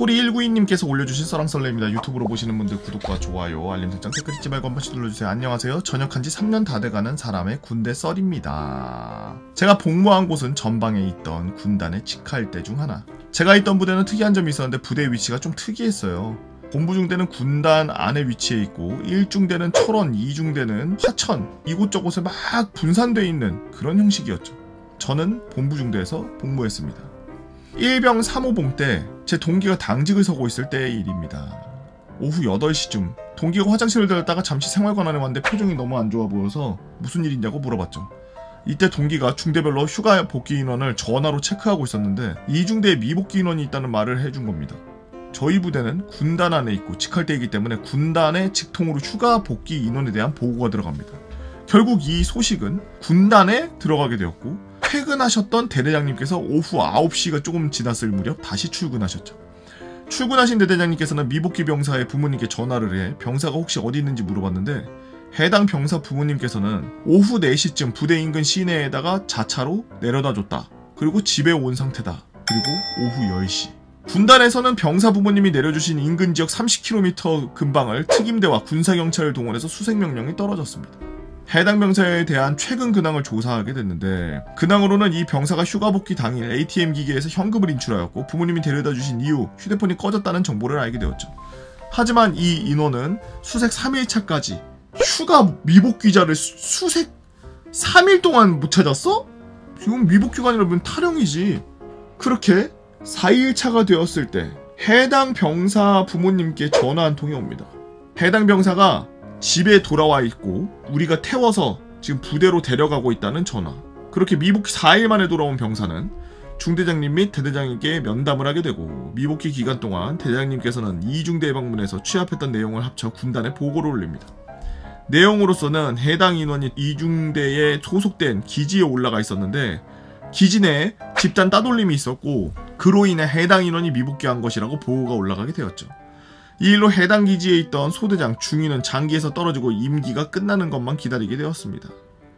토리192님께서 올려주신 썰랑썰레입니다. 유튜브로 보시는 분들 구독과 좋아요, 알림 설정, 댓글 잊지 말고 한 번씩 눌러주세요. 안녕하세요. 전역한지 3년 다 돼가는 사람의 군대 썰입니다. 제가 복무한 곳은 전방에 있던 군단의 직할대 중 하나. 제가 있던 부대는 특이한 점이 있었는데 부대의 위치가 좀 특이했어요. 본부중대는 군단 안에 위치해 있고 1중대는 철원, 2중대는 화천, 이곳저곳에 막 분산되어 있는 그런 형식이었죠. 저는 본부중대에서 복무했습니다. 1병 3호봉 때 제 동기가 당직을 서고 있을 때의 일입니다. 오후 8시쯤 동기가 화장실을 들렀다가 잠시 생활관안에 왔는데 표정이 너무 안 좋아 보여서 무슨 일이냐고 물어봤죠. 이때 동기가 중대별로 휴가 복귀 인원을 전화로 체크하고 있었는데 2중대에 미복귀 인원이 있다는 말을 해준 겁니다. 저희 부대는 군단 안에 있고 직할대이기 때문에 군단의 직통으로 휴가 복귀 인원에 대한 보고가 들어갑니다. 결국 이 소식은 군단에 들어가게 되었고 퇴근하셨던 대대장님께서 오후 9시가 조금 지났을 무렵 다시 출근하셨죠. 출근하신 대대장님께서는 미복귀 병사의 부모님께 전화를 해 병사가 혹시 어디 있는지 물어봤는데 해당 병사 부모님께서는 오후 4시쯤 부대 인근 시내에다가 자차로 내려다 줬다. 그리고 집에 온 상태다. 그리고 오후 10시. 군단에서는 병사 부모님이 내려주신 인근 지역 30km 근방을 특임대와 군사경찰을 동원해서 수색명령이 떨어졌습니다. 해당 병사에 대한 최근 근황을 조사하게 됐는데 근황으로는 이 병사가 휴가 복귀 당일 ATM 기계에서 현금을 인출하였고 부모님이 데려다 주신 이후 휴대폰이 꺼졌다는 정보를 알게 되었죠. 하지만 이 인원은 수색 3일차까지 휴가 미복귀자를 수색 3일 동안 못 찾았어? 지금 미복귀가 아니라 탈영이지. 그렇게 4일차가 되었을 때 해당 병사 부모님께 전화 한 통이 옵니다. 해당 병사가 집에 돌아와 있고 우리가 태워서 지금 부대로 데려가고 있다는 전화. 그렇게 미복귀 4일 만에 돌아온 병사는 중대장님 및 대대장님께 면담을 하게 되고 미복귀 기간 동안 대대장님께서는 2중대에 방문해서 취합했던 내용을 합쳐 군단에 보고를 올립니다. 내용으로서는 해당 인원이 2중대에 소속된 기지에 올라가 있었는데 기지 내에 집단 따돌림이 있었고 그로 인해 해당 인원이 미복귀한 것이라고 보고가 올라가게 되었죠. 이 일로 해당 기지에 있던 소대장, 중위는 장기에서 떨어지고 임기가 끝나는 것만 기다리게 되었습니다.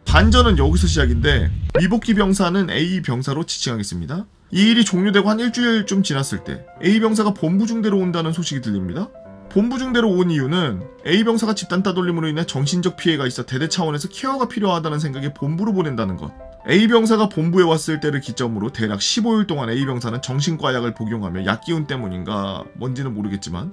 반전은 여기서 시작인데 미복귀 병사는 A 병사로 지칭하겠습니다. 이 일이 종료되고 한 일주일쯤 지났을 때 A 병사가 본부중대로 온다는 소식이 들립니다. 본부중대로 온 이유는 A 병사가 집단 따돌림으로 인해 정신적 피해가 있어 대대 차원에서 케어가 필요하다는 생각에 본부로 보낸다는 것. A 병사가 본부에 왔을 때를 기점으로 대략 15일 동안 A 병사는 정신과 약을 복용하며 약기운 때문인가 뭔지는 모르겠지만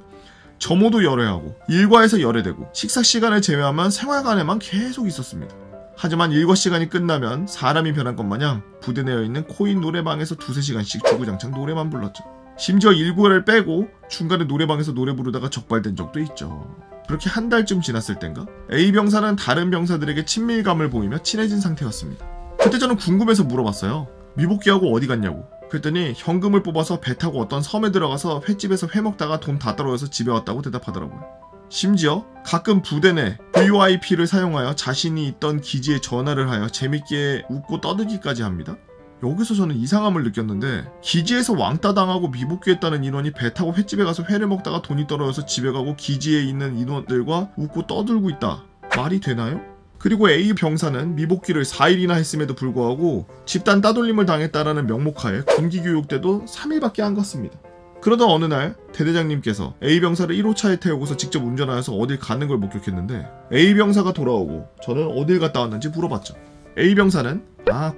점호도 열애하고 일과에서 열애되고 식사 시간을 제외하면 생활관에만 계속 있었습니다. 하지만 일과 시간이 끝나면 사람이 변한 것 마냥 부대 내에 있는 코인 노래방에서 2~3시간씩 주구장창 노래만 불렀죠. 심지어 일과를 빼고 중간에 노래방에서 노래 부르다가 적발된 적도 있죠. 그렇게 한 달쯤 지났을 땐가 A 병사는 다른 병사들에게 친밀감을 보이며 친해진 상태였습니다. 그때 저는 궁금해서 물어봤어요. 미복귀하고 어디 갔냐고. 그랬더니 현금을 뽑아서 배 타고 어떤 섬에 들어가서 횟집에서 회 먹다가 돈 다 떨어져서 집에 왔다고 대답하더라고요. 심지어 가끔 부대 내 VoIP를 사용하여 자신이 있던 기지에 전화를 하여 재밌게 웃고 떠들기까지 합니다. 여기서 저는 이상함을 느꼈는데 기지에서 왕따 당하고 미복귀했다는 인원이 배 타고 횟집에 가서 회를 먹다가 돈이 떨어져서 집에 가고 기지에 있는 인원들과 웃고 떠들고 있다. 말이 되나요? 그리고 A 병사는 미복귀를 4일이나 했음에도 불구하고 집단 따돌림을 당했다라는 명목하에 군기교육 때도 3일밖에 안 갔습니다. 그러던 어느 날 대대장님께서 A 병사를 1호차에 태우고서 직접 운전하여서 어딜 가는 걸 목격했는데 A 병사가 돌아오고 저는 어딜 갔다 왔는지 물어봤죠. A 병사는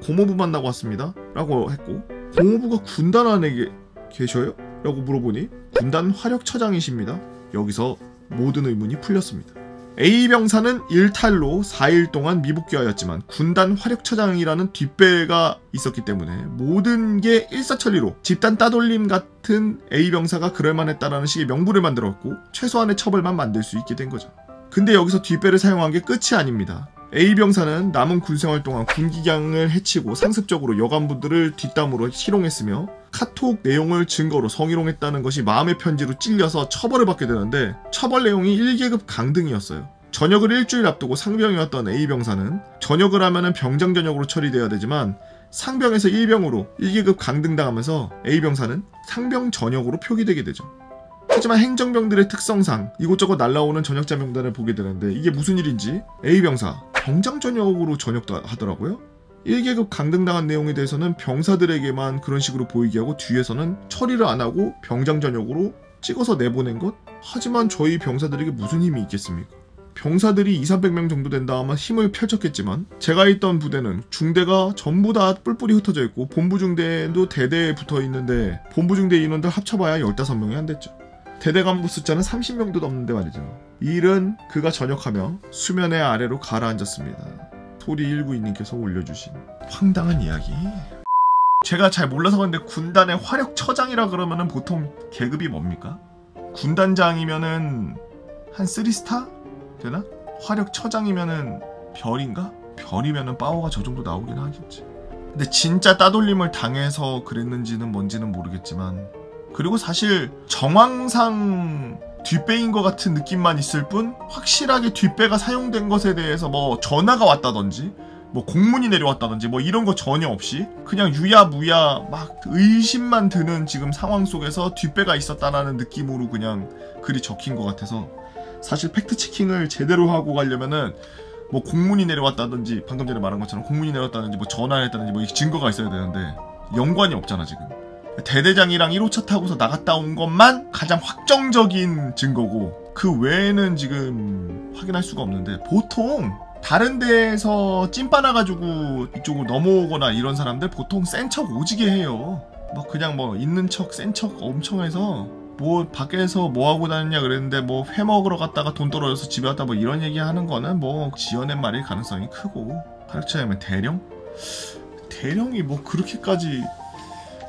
고모부 만나고 왔습니다 라고 했고 고모부가 군단 안에 계셔요? 라고 물어보니 군단 화력처장이십니다. 여기서 모든 의문이 풀렸습니다. A 병사는 일탈로 4일 동안 미복귀하였지만 군단 화력처장이라는 뒷배가 있었기 때문에 모든 게 일사천리로 집단 따돌림 같은 A 병사가 그럴만했다라는 식의 명분을 만들었고 최소한의 처벌만 만들 수 있게 된 거죠. 근데 여기서 뒷배를 사용한 게 끝이 아닙니다. A 병사는 남은 군생활 동안 군기량을 해치고 상습적으로 여관분들을 뒷담으로 희롱했으며 카톡 내용을 증거로 성희롱했다는 것이 마음의 편지로 찔려서 처벌을 받게 되는데 처벌 내용이 1계급 강등이었어요. 전역을 일주일 앞두고 상병이었던 A 병사는 전역을 하면은 병장 전역으로 처리되어야 되지만 상병에서 1병으로 1계급 강등당하면서 A 병사는 상병 전역으로 표기되게 되죠. 하지만 행정병들의 특성상 이곳저곳 날라오는 전역자 명단을 보게 되는데 이게 무슨 일인지 A 병사 병장 전역으로 전역도 하더라고요. 1계급 강등당한 내용에 대해서는 병사들에게만 그런 식으로 보이게 하고 뒤에서는 처리를 안 하고 병장 전역으로 찍어서 내보낸 것? 하지만 저희 병사들에게 무슨 힘이 있겠습니까? 병사들이 2,300명 정도 된다 아마 힘을 펼쳤겠지만 제가 있던 부대는 중대가 전부 다 뿔뿔이 흩어져 있고 본부 중대도 대대에 붙어 있는데 본부 중대 인원들 합쳐봐야 15명이 안 됐죠. 대대 간부 숫자는 30명도 넘는데 말이죠. 이 일은 그가 전역하며 수면의 아래로 가라앉았습니다. 소리192님께서 올려주신 황당한 이야기. 제가 잘 몰라서 그런데 군단의 화력처장이라 그러면은 보통 계급이 뭡니까? 군단장이면은 한 3스타? 되나? 화력처장이면은 별인가? 별이면은 파워가 저 정도 나오긴 하겠지. 근데 진짜 따돌림을 당해서 그랬는지는 뭔지는 모르겠지만, 그리고 사실 정황상 뒷배인 것 같은 느낌만 있을 뿐 확실하게 뒷배가 사용된 것에 대해서 뭐 전화가 왔다든지 뭐 공문이 내려왔다든지 뭐 이런 거 전혀 없이 그냥 유야무야 막 의심만 드는 지금 상황 속에서 뒷배가 있었다라는 느낌으로 그냥 글이 적힌 것 같아서, 사실 팩트체킹을 제대로 하고 가려면은 뭐 공문이 내려왔다든지 방금 전에 말한 것처럼 공문이 내려왔다든지 뭐 전화를 했다든지 뭐 증거가 있어야 되는데 연관이 없잖아 지금. 대대장이랑 1호차 타고서 나갔다 온 것만 가장 확정적인 증거고 그 외에는 지금 확인할 수가 없는데, 보통 다른 데에서 찐빠나가지고 이쪽으로 넘어오거나 이런 사람들 보통 센 척 오지게 해요. 막 그냥 뭐 있는 척 센 척 엄청 해서 뭐 밖에서 뭐 하고 다녔냐 그랬는데 뭐 회 먹으러 갔다가 돈 떨어져서 집에 왔다 뭐 이런 얘기 하는 거는 뭐 지어낸 말일 가능성이 크고, 화력차이면 대령? 대령이 뭐 그렇게까지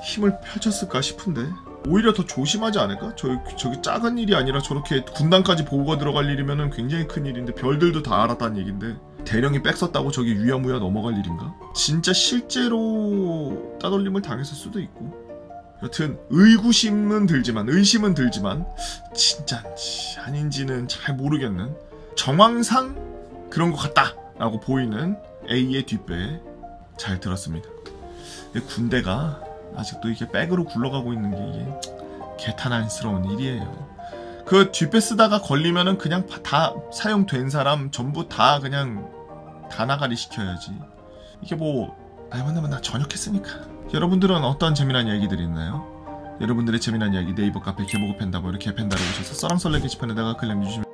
힘을 펼쳤을까 싶은데 오히려 더 조심하지 않을까? 저기 작은 일이 아니라 저렇게 군단까지 보고가 들어갈 일이면은 굉장히 큰 일인데 별들도 다 알았다는 얘긴데 대령이 백 썼다고 저기 유야무야 넘어갈 일인가? 진짜 실제로 따돌림을 당했을 수도 있고, 여튼 의심은 들지만 진짜인지 아닌지는 잘 모르겠는 정황상 그런 것 같다 라고 보이는 A의 뒷배 잘 들었습니다. 군대가 아직도 이렇게 백으로 굴러가고 있는 게 이게 개탄한스러운 일이에요. 그 뒷배 쓰다가 걸리면은 그냥 다 사용된 사람 전부 다 그냥 다 나가리 시켜야지. 이게 뭐 알만하면 나 전역했으니까. 여러분들은 어떤 재미난 이야기들이 있나요? 여러분들의 재미난 이야기 네이버 카페 개보고 팬다고 이렇게 팬다로 오셔서 써랑설레 게시판에다가 글 남겨주시면